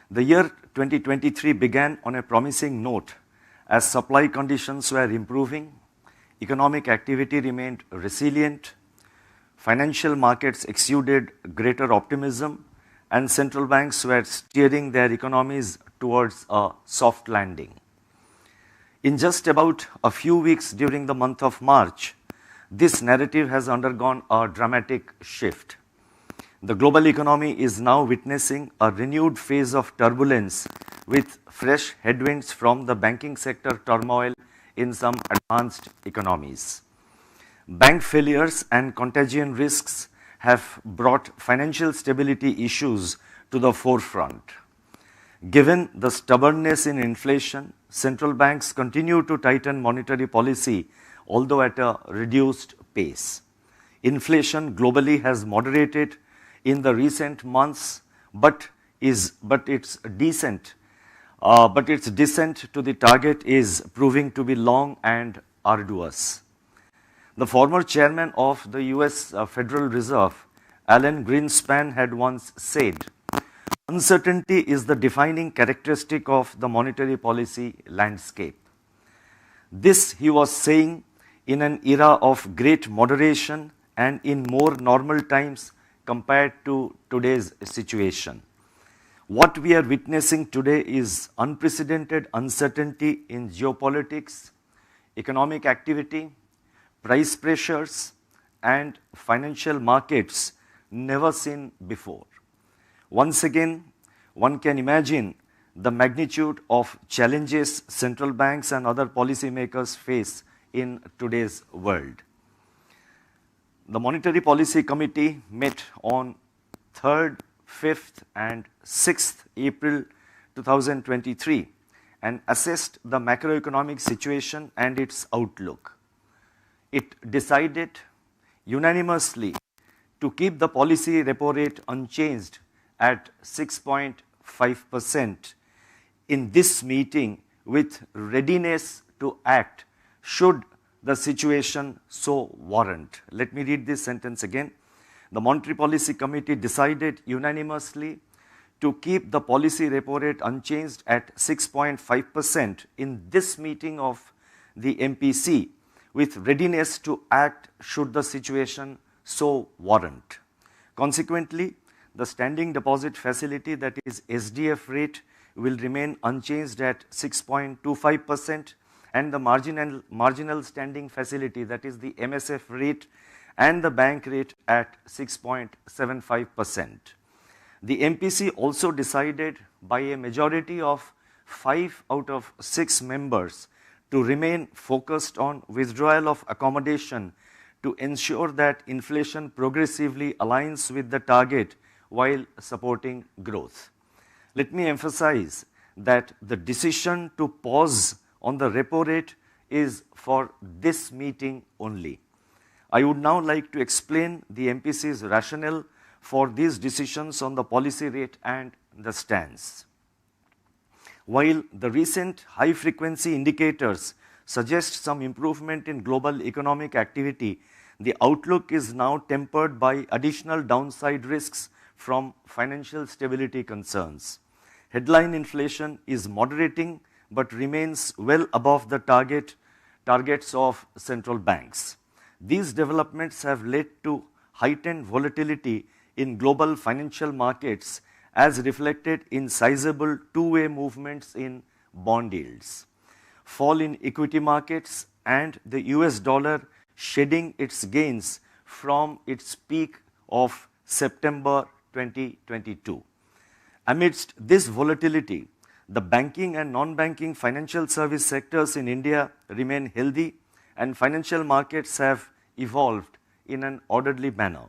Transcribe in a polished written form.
The year 2023 began on a promising note as supply conditions were improving, economic activity remained resilient, financial markets exuded greater optimism, and central banks were steering their economies towards a soft landing. In just about a few weeks during the month of March, this narrative has undergone a dramatic shift. The global economy is now witnessing a renewed phase of turbulence with fresh headwinds from the banking sector turmoil in some advanced economies. Bank failures and contagion risks have brought financial stability issues to the forefront. Given the stubbornness in inflation, central banks continue to tighten monetary policy, although at a reduced pace. Inflation globally has moderated in the recent months, but its descent to the target is proving to be long and arduous. The former chairman of the US Federal Reserve, Alan Greenspan, had once said, "Uncertainty is the defining characteristic of the monetary policy landscape." This he was saying in an era of great moderation and in more normal times compared to today's situation. What we are witnessing today is unprecedented uncertainty in geopolitics, economic activity, price pressures, and financial markets never seen before. Once again, one can imagine the magnitude of challenges central banks and other policymakers face in today's world. The Monetary Policy Committee met on 3rd, 5th, and 6th April 2023 and assessed the macroeconomic situation and its outlook. It decided unanimously to keep the policy repo rate unchanged at 6.5% in this meeting with readiness to act should the situation so warrant. Let me read this sentence again. The Monetary Policy Committee decided unanimously to keep the policy repo rate unchanged at 6.5% in this meeting of the MPC with readiness to act should the situation so warrant. Consequently, the standing deposit facility, that is SDF rate, will remain unchanged at 6.25%, and the marginal standing facility, that is the MSF rate, and the bank rate at 6.75%. The MPC also decided by a majority of 5 out of 6 members to remain focused on withdrawal of accommodation to ensure that inflation progressively aligns with the target while supporting growth. Let me emphasize that the decision to pause on the repo rate is for this meeting only. I would now like to explain the MPC's rationale for these decisions on the policy rate and the stance. While the recent high-frequency indicators suggest some improvement in global economic activity, the outlook is now tempered by additional downside risks from financial stability concerns. Headline inflation is moderating but remains well above the targets of central banks. These developments have led to heightened volatility in global financial markets as reflected in sizable two-way movements in bond yields. Fall in equity markets and the US dollar shedding its gains from its peak of September 2022. Amidst this volatility, the banking and non-banking financial service sectors in India remain healthy and financial markets have evolved in an orderly manner.